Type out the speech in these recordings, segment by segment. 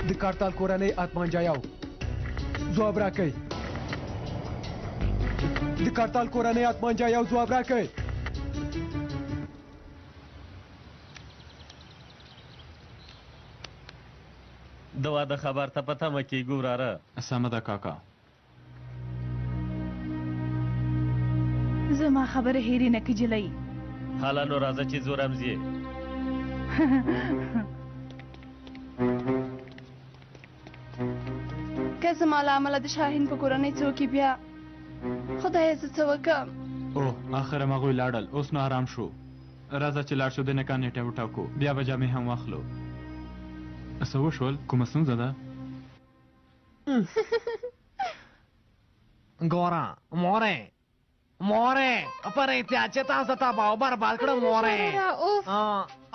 د کارتال کورنۍ اتمانجایاو ځواب راکئ د کارتال کورنۍ اتمانجایاو ځواب راکئ د واده خبر ته په تمه کېږو وراره. سمه ده کاکا. زما خبره هېرې نه کړي جلۍ. حالا نو راځه چې ځو رمزیې. که زما له امله د شاهین په کورنۍ څوک بیا خدایه زه څه وکړم. اوه اخر هغوی لاړل، اوس نو آرام شو. راځه چې لاړ شو د نکاح نیټه وټاکو، بیا به جامې هم واخلو. څه وشول؟ کومه ستونزه ده؟ ګوره مورې پر احتیاط چې تاسو تباه او برباد کړم مورې.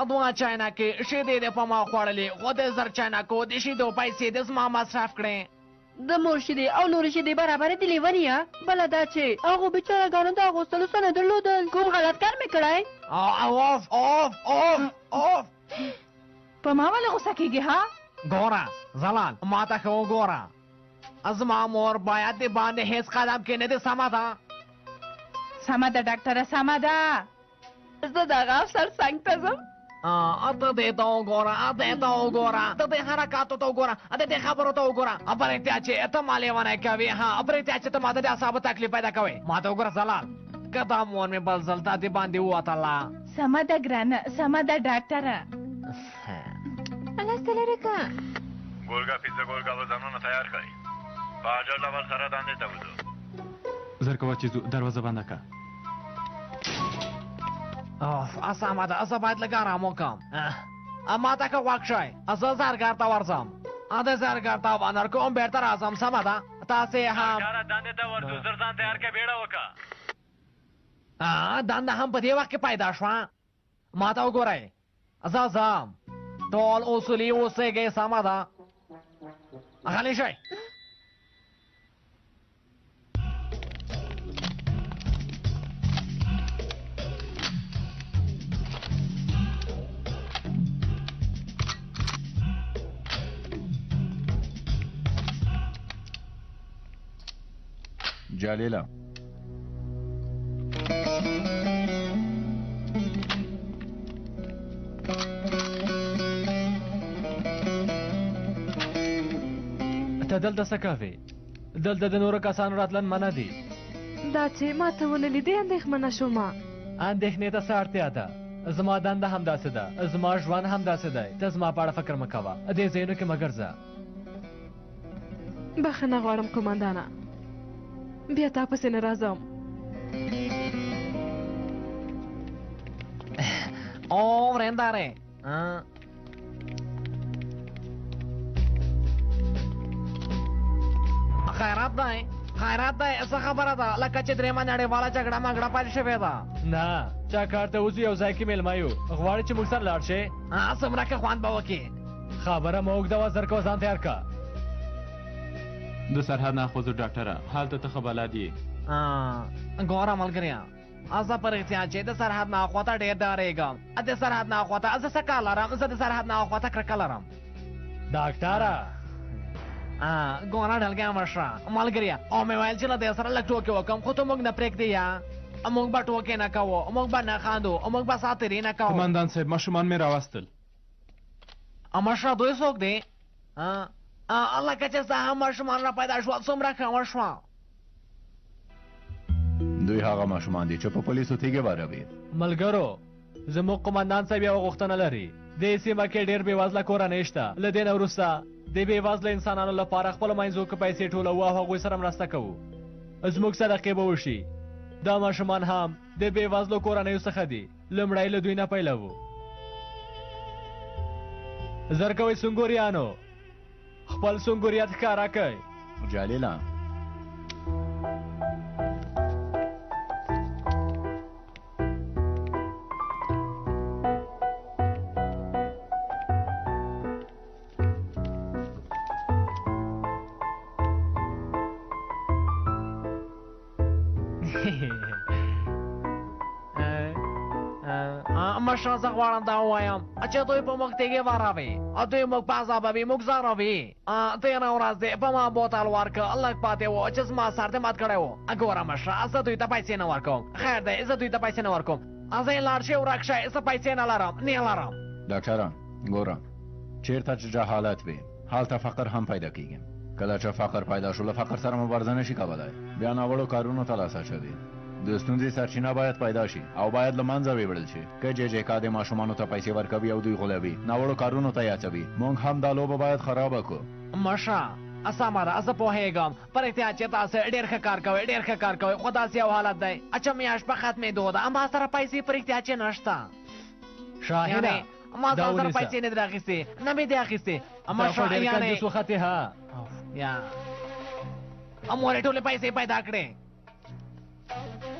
دوه چاینکې شیدې دې په ما خوړلې، خو د زر چاینکو د شیدو پیسې د زما مصرف کړې. د مور شیدې او نورې شیدې برابرې دي لیونیه. بله دا چې هغو بېچارهګانو د اغوستلو څه نه درلودل. کوم غلط کار مې کړی؟ اوف په ما ولې غوسه کېږي ها؟ ګوره زلال ما ته ښه وګوره، زما مور باید د باندې هېڅ قدم کښېنېدې. سمه ده سمه ده ډاکټره سمه ده. زه د هغه افسر څنګ ته ځم. ته دې ته وګوره ته دې حرکاتو ته وګوره ته دې خبرو ته وګوره. پر احتیاط چې ته ما لیونی کوې، پر احتیاط چې ته ما ته د اعصابو تکلیف پیدا کوې. ما ته وګوره زلال، که دا مور مې بل ځل ته د باندې ووتله. سمه ده ګرانه سمه ده ډاکټره. لاسته لرې که ګولګا پیزا ګولګا به ځانونه تیار کړئ. په عجل ډول سره دندې ته وځو. زر کوه چې ځو، دروازه بنده که. سمه ده، زه باید لږ ارام وکړم. ما ته که غوږ شئ، زه زرګر ته ورځم. د زرګر ته ونر کوم بېرته راځم. سمه ده تاسې هم دندې ته ورځو. زر ځان تیار کړه، بیړه وکړه. دنده هم په دې وخت کې پیدا شوه. ما ته وګورئ، زه ځم. ټول اصولي اوسېږئ. سمه ده غلی شئ. جلیله ته دلته څه کوې؟ دلته د نورو کسانو راتلل منع دي. دا چې ما ته ونه لیدې اندېښمنه شومه. اندېښنې ته څه اړتیا ده؟ زما دنده همداسې ده، زما ژوند همداسې دی. ته زما په اړه فکر مه کوه، دې ځایونو کې مه ګرځه. بخښنه غواړم قومندانه، بیا تا پسې نه راځم. ورېندارې خیرات دی څه خبره ده؟ لکه چې درېیمه نړیواله جګړه مګړه پیل شوې ده. نه چا کار ته وځو، یو ځای کې میلمه یو. غواړې چې موږ سره لاړ شې؟ څومره ښه خوند به وکړي. خبره مه اوږده وه، زر کوه ځان تیار که. د سرحد ناخوځو ډاکټره، هلته ته ښه بلد یې. ګوره ملګريه، زه پر احتیاط چې د سرحد ناخواته ډېر ډارېږم. د سرحد ناخواته زه څه کار لرم؟ زه د سرحد ناخواته کرکه لرم. ډاکټره ګوره ډلګۍ مشره ملګريه، او مې ویل چې له دې سره لږ ټوکې وکړم، خو ته موږ نه پرېږدې یا موږ به ټوکې نه کوو، موږ به نه خاندو، موږ به ساتیري نه کوو. قومندان صاحب ماشومان مې راوستل. مشره دوی څوک دی؟ لکه چې ستا هم ماشومان را پیدا شوه، څومره ښه وشوه. دوی هغه ماشومان دي چې په پولیسو تیږې واروي. ملګرو زموږ قومندان صاحب یوه غوښتنه لري. دې سیمه کې ډېر بېوزله کورنۍ شته. له دې نه وروسته د بېوزله انسانانو لپاره خپلو منځو کې پیسې ټولوو او هغوی سره مرسته کوو. زموږ صدقې به وشي. دا ماشومان هم د بېوزلو کورنیو څخه دي. لومړی له دوی نه پیلوو. زر کوئ سنګوریانو، خپل سنګوریت ښکاره کوئ. جلیله مشر زه غواړم دا ووایم چې دوی په موږ تیږې واروي او دوی موږ په عذابوي موږ ځاروي تېره ورځ دې په ما بوتل ورکړ لږ پاتې و چې زما سر دې مات کړی و ګوره مشره زه دوی ته پیسې نه ورکوم خیر دی زه دوی ته پیسې نه ورکوم زه یې لاړ شئ ورک شئ زه پیسې نه لرم نه لرم ډاکټران ګوره چیرته چې جهالت وي هلته فقر هم پیدا کیږي کله چې فقر پیدا شو له فقر سره مبارزه نشي کولی بیا ناوړو کارونو ته لاس اچوي د ستونزې سرچینه باید پیدا شي او باید له منځه ویوړل شي که جې کا د ماشومانو ته پیسې ورکوي او دوی غولوي ناوړو کارونو ته یې اچوي موږ هم دا لوبه باید خرابه کړو مشره سمه ده زه پوهېږم پر احتیاط چې تاسو ډېر ښه کار کوئ ډېر ښه کار کوئ خو داسې یو حالت دی اچھا میاشت په ختمېدو ده ما سره پیسې پر احتیاط چې نشته شاهده ما سره پیسې نه دي اخیستې نه مې دي اخیستې مشره ډېر کنجوس وختې ها یا مورې ټولې پیسې پیدا کړې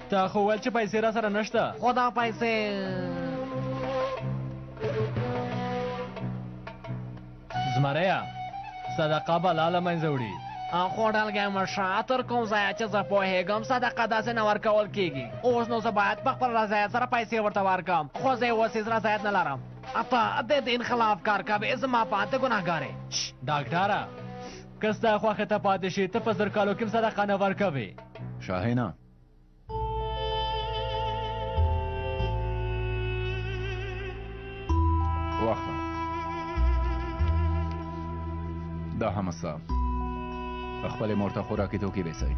تا خو ویل چې پیسې را سره نشته خو دا پیسې زمریا صدقه به لاله منځه وړي خو ډلګی مشره تر کوم ځایه چې زه پوهېږم صدقه داسې نه ورکول کېږي اوس نو زه باید په خپل رضایت سره پیسې ورته ورکړم خو زه یې اوس هېڅ رضایت نه لرم ته د دین خلاف کار کوې زما په ته ګناهګارې ډاکټره که ستا خوښې ته پاتې شي ته په 1000 کالو کې هم صدقه نه ورکوې شاهینه وخت دا هم ستا خپلې مور ته خوراکي توکي بیسئ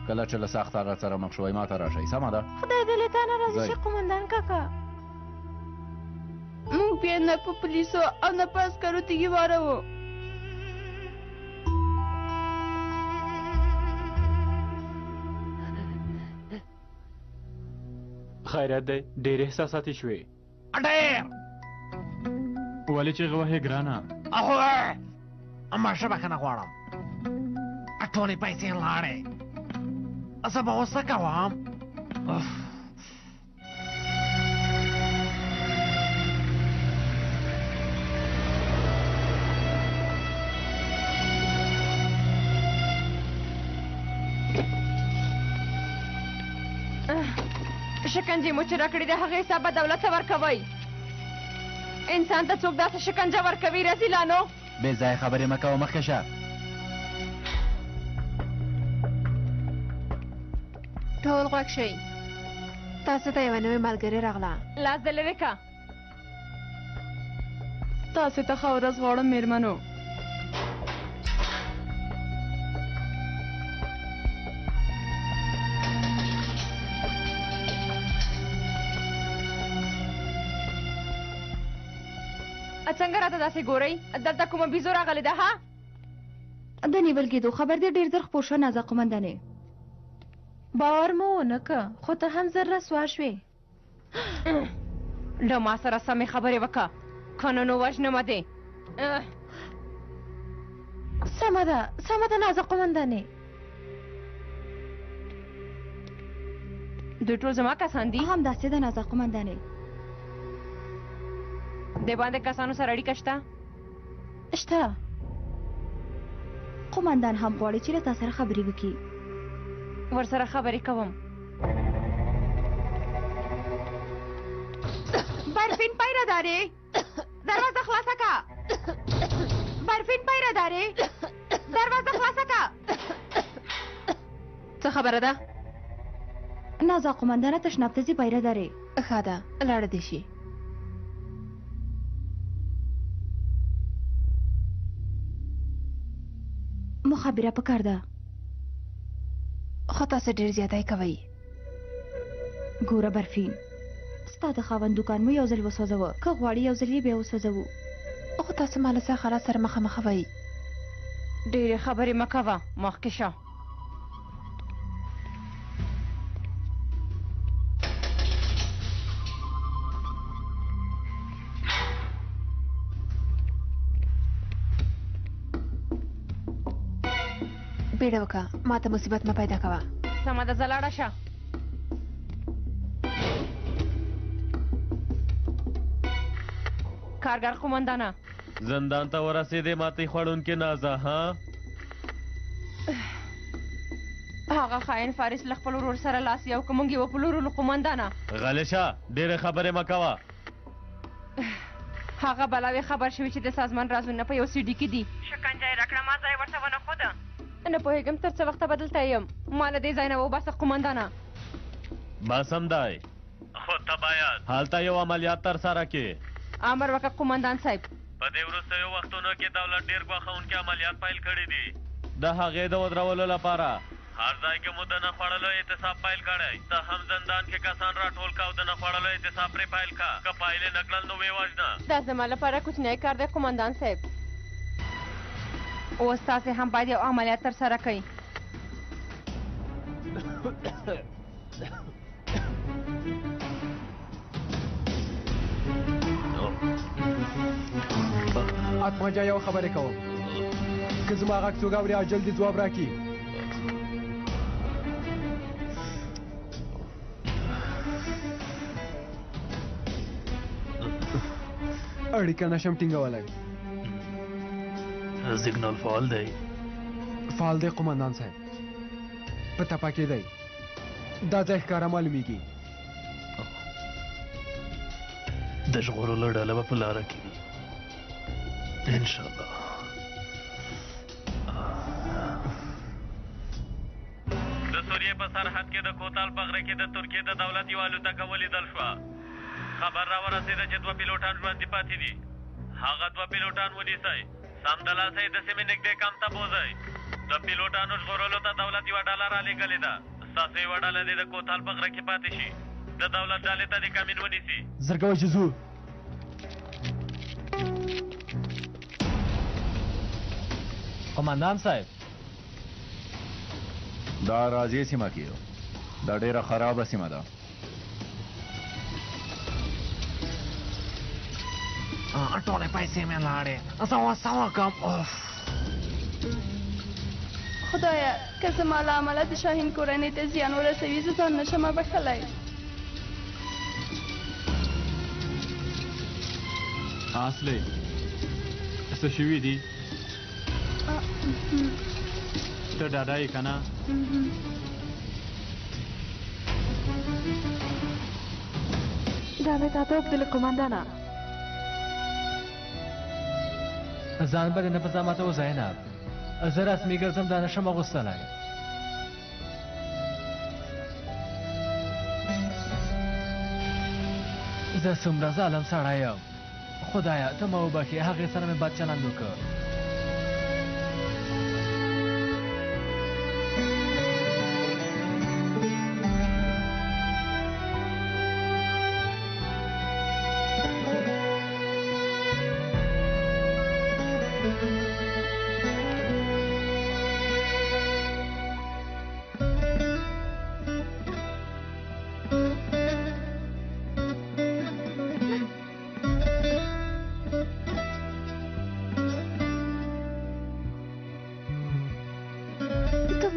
کله چې له سخت حالت سره مخ شوئ ما ته راشئ سمه ده خدای دې له تا نه راضي شي قومندان کاکا موږ بیا نه په پولیسو او نه په عسکرو تیږې واروو خیرت دی ډېر احساساتي شوې ډېر ولې چې غوهې ګرانه ماشه بخښنه غواړم ټولې پیسې لاړې زه به اوس څه کوم شکنجې مو چې راکړې د هغې حساب به دولت ته ورکوئ انسان ته څوک داسې شکنجه ورکوي رذیلانو بې ځای خبرې مه کوه مخکې شه ټول غوږ شئ تاسو ته یوه نوې ملګرې راغله لاس دې لرې که تاسو ته ښه ورځ غواړم میرمنو څنګه راته داسې ګورئ دلته کومه بیزو راغلې ده ها د نیول کېدو خبر دې ډېر زر خپور شه نازه قومندانې باور مو ونه که خو ته هم زر رسوا شوې له ما سره سمې خبرې وکړه که نه نو وژنمه دې سمه ده نازه قومندانې دوی ټول زما کسان دي همداسې ده نازه قومندانې د باندې کسانو سره اړیکه شته شته قومندان هم غواړي چې له تا سره خبرې وکړي ورسره خبرې کوم برفین پیره‌دارې دروازه خلاصه که برفین پیره‌دارې دروازه خلاصه که څه خبره ده نازا قومندانه تشناب ته ځي پیره‌دارې ښه ده لاړه دې شي مخابره پکار ده خو تاسو ډېر زیاتی کوئ ګوره برفین ستا د خاوند دوکان مو یو ځل وسوځوه که غواړي یو ځل یې بیا وسوځوو خو تاسو ما له ساخرات سره مخامخ وئ ډېرې خبرې مه کوه مخکې شه بیړه وکړه ما ته مصیبت مه پیدا کوه سمه ده ځه لاړه شه کارګر قومندانه زندان ته ورسېدې ماتې خوړونکې نازه ها هغه خاین فارس له خپل ورور سره لاس یو که موږ یې وپلورلو قومندانه غلی شه ډېرې خبرې مه کوه هغه بلاوې خبر شوي چې د سازمان رازونه په یو سیډي کې دي. شکنجه یې راکړه، ما ځای ورته ونه ښوده. نه پوهېږم تر څه وخته به دلته یم. ما له دې ځای نه وباسه قمندانه. باسم دی خو ته باید هلته یو عملیات ترسره کې. امر وکړه قمندان صاحب. په دې وروستیو وختونو کې دولت ډېر ګواښونکي عملیات پیل کړي دي. د هغې د ودرولو لپاره هر ځای کې مو د نه خوړلو احتساب پیل کړی. ته هم زندان کې کسان راټول کا او د نه خوړلو احتساب پرې پیل کا. که پایلې نه کړل نو ویې وژنه. دا زما لپاره کوچنی کار دی قمندان صاحب. اوس تاسې هم باید یو عملیات ترسره کړئ. اتما جا یو خبرې کوم. که زما غږ څوک اوري عاجل دې ځواب راکړي. اړیکه نشم ټینګولی. سیګنال فعال دی. فعال دی قمندان صاحب. په تپه کې دی. دا ځای ښکاره معلومیږي. د ژغورلو ډله به په لاره کې وي انشاءالله. د سوریې په سرحد کې د کوتال په غره کې د ترکیې د دولت یوه الوتکه ولیدل شوه. خبر را ورسېده چې 2 پیلوټان ژوندي پاتې دي. هغه 2 پیلوټان ونیسئ. سمدلاسه یې د سیمې نږدې کمپ ته بوځئ. د پیلوټانو ژغورلو ته دولت یوه ډله رالېږلې ده. ستاسو یوه ډله دې د کوتال په غره کې پاتې شي. د دولت ډلې ته دې کمین ونیسي. زر کوئ چې ځو. قمندان صاحب دا راځي سیمه کې دا ډیره خرابه سیمه ده. ټولې پیسې مې لاړې. زه اوس څه وکړم؟ خدایا که زما له امله د شاهین کورنۍ ته زیان ورسوي زه ځان نشم بخښلی. اصلي څه شوي دي؟ ته ډاډه یې که نه؟ دا مې تا ته وبدلې قمندانه. ځان به دې نه په زحمت و زینب. زه رسمي ګرځم دا نشم اغوستلی. زه څومره ظالم سړی یم. خدایه ته ما وبخې. هغې سره مې بد چلند وکړ.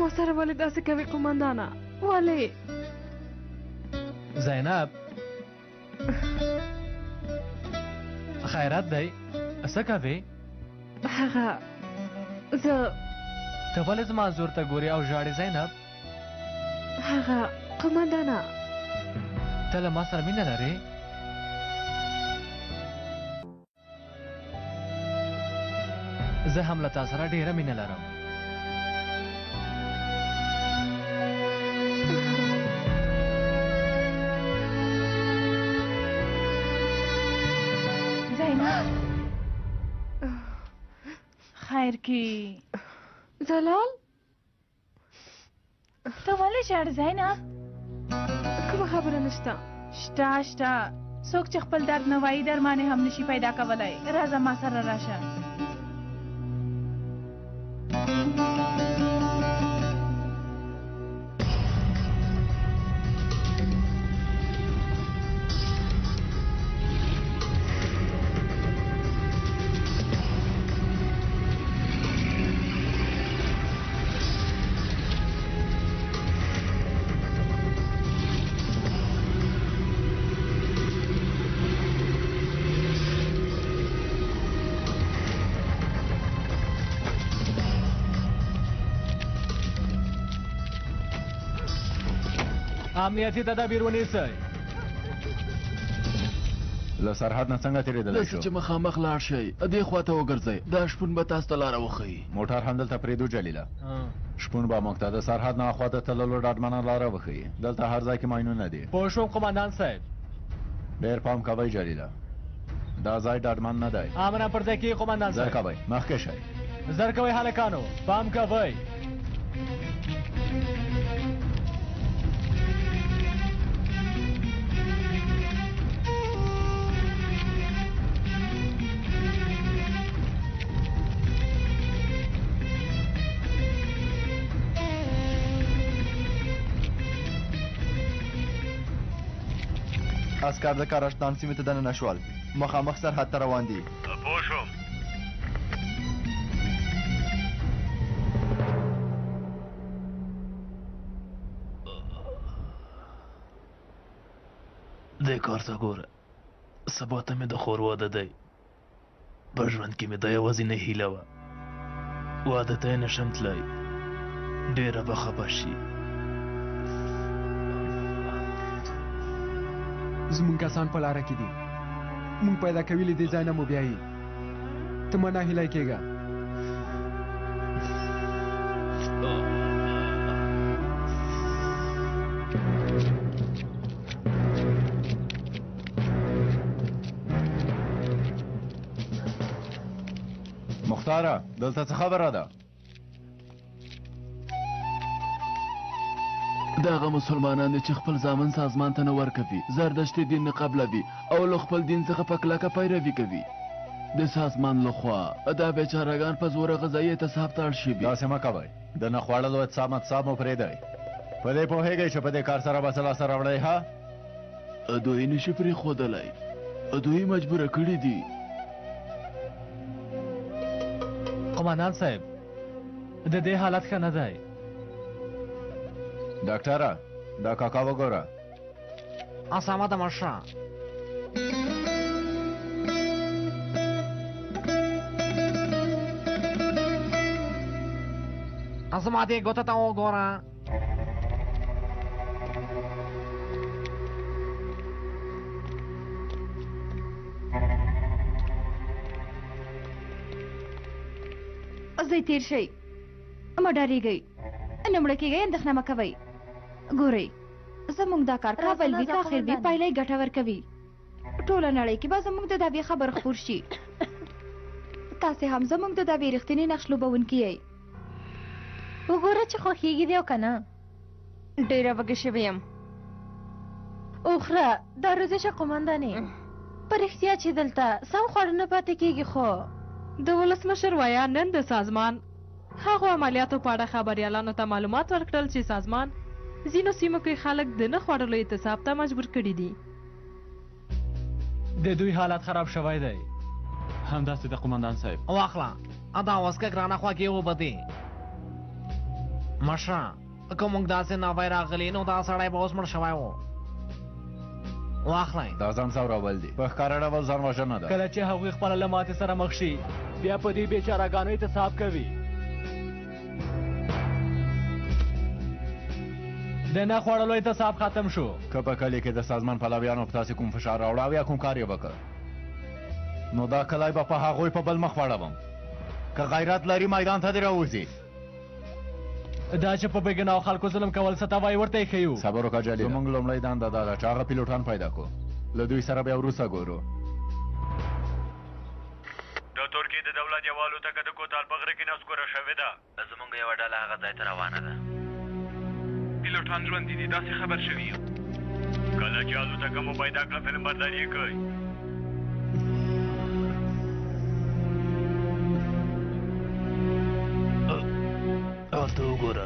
ما سره ولې داسې کوي قمندانه؟ ولې؟ زینب خیرات دی؟ څه کوې؟ هغه زه ته ولې زما زور ته ګورې او ژاړې زینب؟ هغه قمندانه ته له ما سره مینه لرې؟ زه هم له تا سره ډېره مینه لرم. خیر کی زلال ته ولې ژاړې زینب؟ کومه خبره نشته. شته څوک چې خپل درد نه وایي درمان هم نشي پیدا کولی. راځه ما سره راشه. امنیتي تدابیر ونیسئ. له سرحد نه څنګه تېرېدلی شو داسې چې مخامخ لاړ شئ دې خواته وګرځئ دا شپون به تاسو ته لاره وښیي موټر همدلته پرېږدو جلیله شپون به موږ ته د سرحد نه اخوا ته تللو ډاډمنه لاره وښیي دلته هر ځای کې ماینونه دي پوه شوم قمندان صاحب ډېر پام کوئ جلیله دا ځای ډاډمن نه دی امره پر ځای کې قمندان زر صاحب کوئ مخکې شئ زر کوئ هلکانو پام کوئ عسکر د کارشتان سیمې ته دننه شول مخامخ سرحد ته روان دي پوه شوم دې کار ته ګوره سبا ته مې د خور واده دی په ژوند کې مې دا یوازینۍ هیله وه واده ته یې نشم تللی ډېره به خفه شي زمونږ کسان په لاره کې دي مونږ پیدا کوي له دې ځای نه مو بیایي ته مه ناهیلی کېږه مختاره دلته څه خبره ده دغه مسلمانان دي چې خپل زامن سازمان ته نه ورکوي زردشتي دین نه قبلوي او له خپل دین څخه په کلکه پیروي کوي د سازمان لخوا دا بیچارهګان په زوره غذایي اعتصاب ته اړ شوي داسې مه کوئ د نه خوړلو اعتصاب مو پرېږدئ په دې پوهېږئ چې په دې کار سره به څه لاسته راوړئ ها دوی نشي پرېښودلی دوی مجبوره کړي دي قمندان صاحب د دې حالت ښه نه دی ډاکټره دا کاکا وګوره اسامه د مشره اسامه دې ګوته ته وګوره زه تیر شئ مه ډارېږئ نه مړه کېږئ اندېښنه مه کوئ ګورئ زموږ دا کار کابل وي که اخر وي پایله یې ګټور کوي ټوله نړۍ کې به زموږ د دعوې خبر خپور شي تاسې هم زموږ د دعوې رښتینې نقش لوبوونکي یئ وګوره چې خوښېږي دی او که نه ډېره وږې شوې یم اوخره دا روزه شه قمندانې په رښتیا چې دلته سم خواړه نه پاتې کېږي خو د ولسمشر ویا نن د سازمان هغو عملیاتو په اړه خبریالانو ته معلومات ورکړل چې سازمان ځینو سیمو کې خلک د نه خوړلو اعتصاب ته مجبور کړي دي د دوی حالت خراب شوی دی همداسې د قمندان صاحب واخله دا وسکه ګرانه خوا کې وبدې مشره که موږ داسې ناوی راغلی نو دا سړی به اوس مړ شوی و واخلئ دا ځان ځورول دي په ښکاره ډول ځان وژنه ده کله چې هغوی خپله له ماتې سره مخ شي بیا په دې بېچارهګانو اعتصاب کوي د نه خوړلو اعتصاب ختم شو که په کلي کې د سازمان پلویانو په تاسې کوم فشار راوړه یا کوم کار یې وکړ نو دا کلی به په هغوی په بل مخ واړوم که غیرت لري میدان ته دې راوځي دا چې په بېګناو خلکو ظلم کول څه ته وایي ورته یې ښیو صبر وکړه جلیله زموږ لومړۍ دنده دا ده چې هغه پیلوټان پیدا کړو له دوی سره بیا وروسته ګورو د ترکیې د دولت یوه الوتکه د کوتال په غره کې نسکوره شوې ده زموږ یوه ډله هغه ځای ته روانه ده پیلوټان ژوندي دي داسې خبر شوي یم کله چې الوتکه مو پیدا کړه فلم برداري یې کوئ هلته وګوره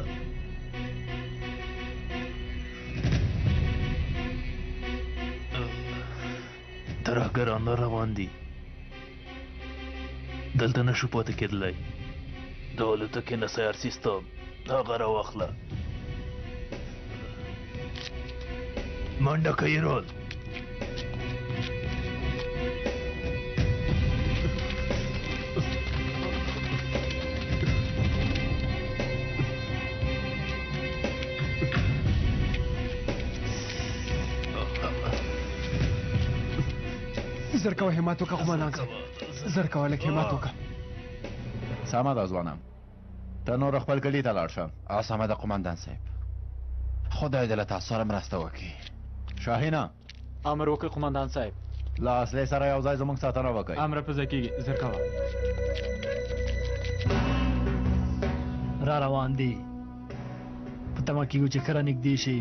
ترهګران روان دي دلته نشو پاتې کېدلی د الوتکې نه سیار سیستم هغه راواخله منډه کوي رول زر کوه همت وکړه قومندان صاحب زر کوه لږ همت وکړه سمه ده ځوانم ته نور خپل کلي ته لاړ شه سمه ده قومندان صاحب خدای دې له تاسو سره مرسته وکړي شاهینه امر وکړه قومندان صاحب له اصلي سره یو ځای زموږ ساتنه وکړئ امر په ځای کېږي زر کوه را روان دي په تمه کېږو چې کله نږدې شي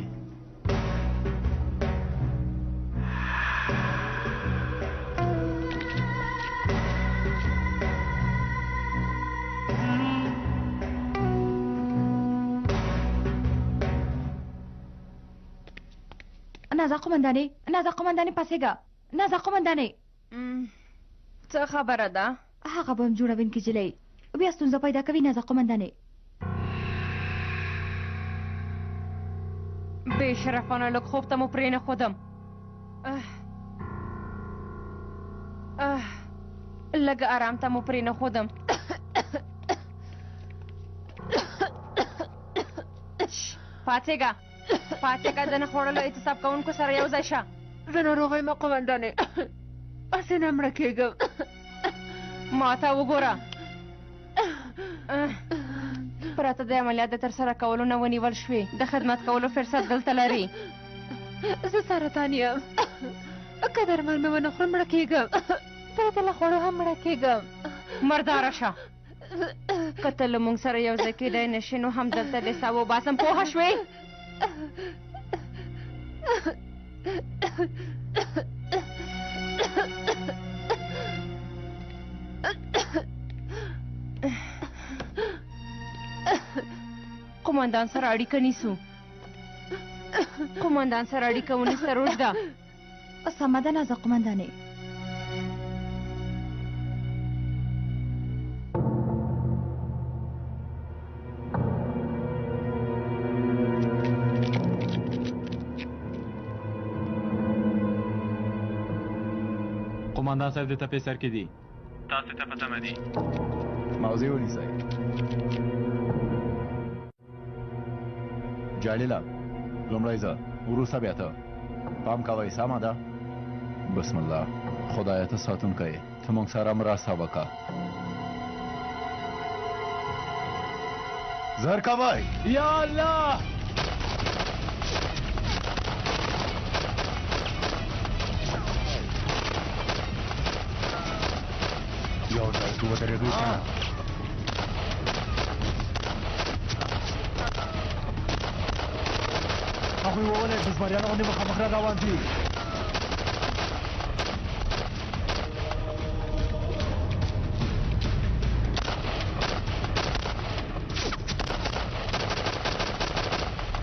نازا قومندانې پاسېږه نازا قومندانې څه خبره ده هغه بم جوړونکې نجلۍ بیا ستونزه پیدا کوي نازا قومندانې بې شرفانه لږ خوب ته مو پرېنښودم لږ ارام ته مو پرېنښودم پاڅېږه د نه خوړلو احتساب کوونکو سره یو ځای شه زه ناروغه یم قومندانې هسې نه مړه کېږم ما ته وګوره پرته د عملیات د ترسره کولو نه ونیول شوې د خدمت کولو فرصت دلته لري زه سرطان یم که درمل مې ونه خورم مړه کېږم پرته له خوړو هم مړه کېږم مرداره شه که ته له موږ سره یو ځای کېدی نه شې نو همدلته دې ساه وباسم پوهه شوې قومندان سره اړیکه نیسو ونیسه روژده سمه ده نازا قومندانې قومندان صاحب د تپې سر کې دي تاسو ته په تمه دي موضوع ونیسئ جلیله لومړی زه وروسته بیا ته پام کوئ سمه ده بسم الله خدایه ته ساتونکی یې ته موږ سره مرسته وکړه زر کوئ یا الله یو ځای کې ودرېږئ کنه هغوی وولئ د زمریانو غوندې مخامخ را روان دي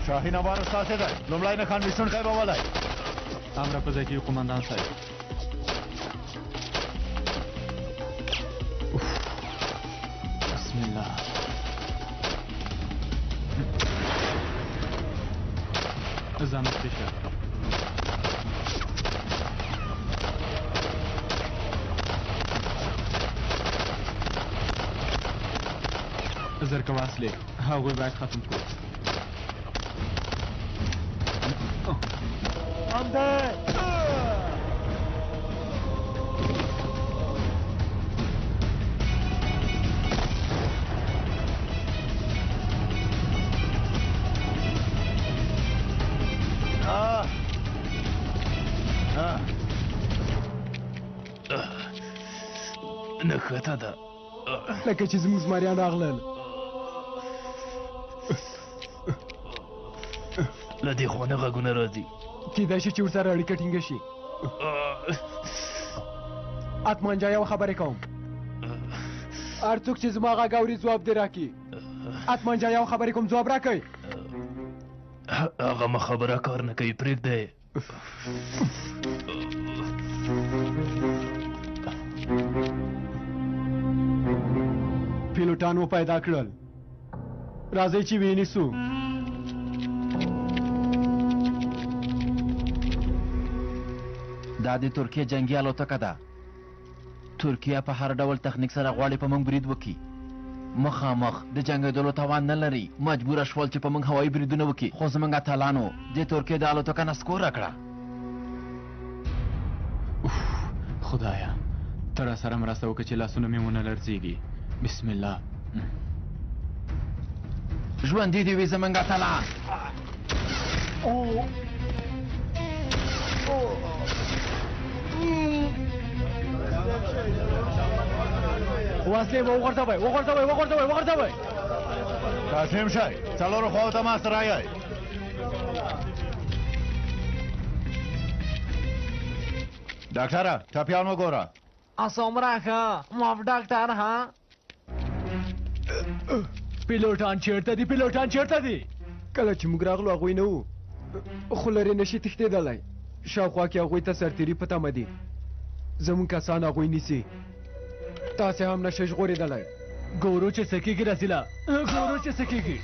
شاهین وار ستاسې دی لومړی نښان ویشتونکی به ولئ امر په ځای کېږي قومندان صاحب بسم الله ځان پرېښه زر کوه اصلي هغوی باید ختم کړو نښته ده لکه چې زموږ زمریان راغلل له دې خوا نه غږونه راځي کېدای شي چې ورسره اړیکه ټینګه شي اتمان جا یو خبرې کوم هر څوک چې زما غږ اوري ځواب دې راکړي اتمان جا یو خبرې کوم ځواب راکړئ هغه مخابره کار نه کوي پرېږده پیلوټان مو پیدا کړل راځئ چې وینیسو دا د ترکیه جنگي الوتکه ده ترکیه په هر ډول تخنیک سره غواړي په موږ برید وکړي مخامخ د جنګېدلو توان نه لري مجبوره شول چې په موږ هوایي بریدونه وکړي خو زموږ اتلانو د ترکیې د الوتکه نه سکور راکړه خدایا ته را سره مرسته وکړه چې لاسونه مې ونه لړزېږي بسم الله ژوندي دې وي زمونږ اتلان وسلې به وغورځوئ وغورځوئ وغورځوئ وغورځوئ تسلیم شئ څلورو خواو ته ما سره رایئ ډاکټره ټپیان وګوره څومره ښه معاف ډاکټر ها پیلوټان چیرته دي پیلوټان چیرته دي کله چې موږ راغلو هغوی نه وو خو لرې نشي تښتېدلی شاوخوا کې هغوی ته سرتیري په تمه دي زموږ کسان هغوی نیسي تاسې هم نشئ ژغورېدلی ګورو چې څه کېږي رسیله ګورو چې څه کېږي